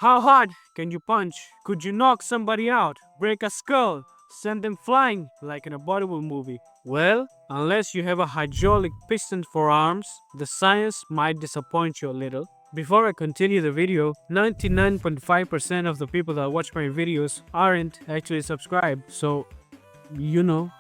How hard can you punch? Could you knock somebody out, break a skull, send them flying like in a Bollywood movie? Well, unless you have a hydraulic piston for arms, the science might disappoint you a little. Before I continue the video, 99.5% of the people that watch my videos aren't actually subscribed, so you know,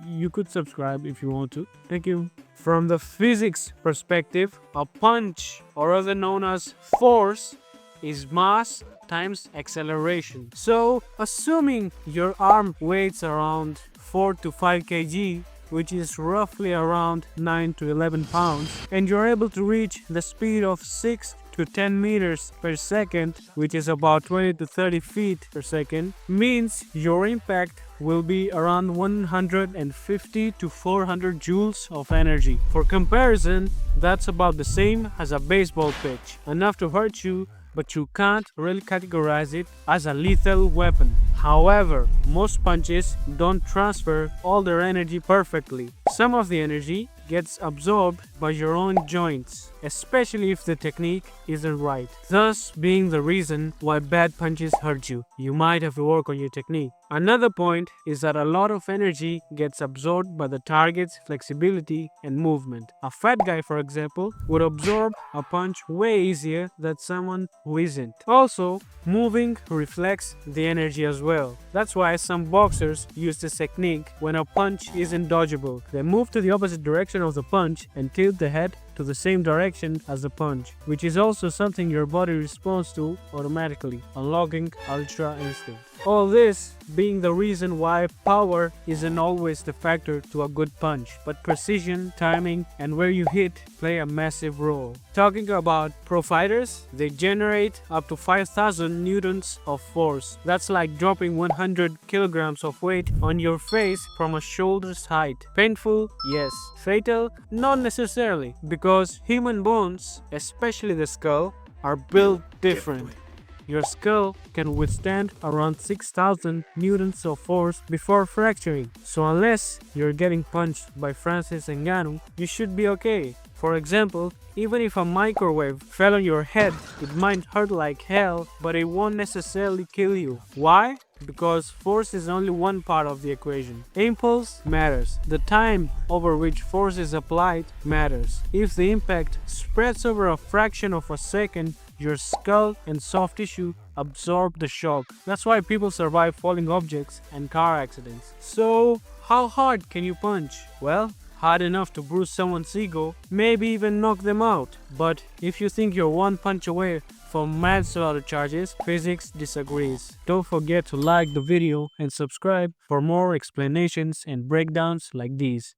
you could subscribe if you want to. Thank you. From the physics perspective, a punch, or other known as force, is mass times acceleration. So, assuming your arm weighs around 4 to 5 kg, which is roughly around 9 to 11 pounds, and you're able to reach the speed of 6 to 10 meters per second, which is about 20 to 30 feet per second, means your impact will be around 150 to 400 joules of energy. For comparison, that's about the same as a baseball pitch, enough to hurt you, but you can't really categorize it as a lethal weapon. However, most punches don't transfer all their energy perfectly. Some of the energy gets absorbed by your own joints, especially if the technique isn't right, thus being the reason why bad punches hurt you. You might have to work on your technique. Another point is that a lot of energy gets absorbed by the target's flexibility and movement. A fat guy, for example, would absorb a punch way easier than someone who isn't. Also, moving reflects the energy as well. That's why some boxers use this technique when a punch isn't dodgeable. They move to the opposite direction of the punch and tilt the head to the same direction as the punch, which is also something your body responds to automatically, unlocking Ultra Instinct. All this being the reason why power isn't always the factor to a good punch, but precision, timing, and where you hit play a massive role. Talking about pro fighters, they generate up to 5,000 newtons of force. That's like dropping 100 kilograms of weight on your face from a shoulder's height. Painful? Yes. Fatal? Not necessarily, because human bones, especially the skull, are built different. Your skull can withstand around 6,000 newtons of force before fracturing. So unless you're getting punched by Francis Ngannou, you should be okay. For example, even if a microwave fell on your head, it might hurt like hell, but it won't necessarily kill you. Why? Because force is only one part of the equation. Impulse matters. The time over which force is applied matters. If the impact spreads over a fraction of a second, your skull and soft tissue absorb the shock. That's why people survive falling objects and car accidents. So, how hard can you punch? Well, hard enough to bruise someone's ego, maybe even knock them out. But if you think you're one punch away from manslaughter charges, physics disagrees. Don't forget to like the video and subscribe for more explanations and breakdowns like these.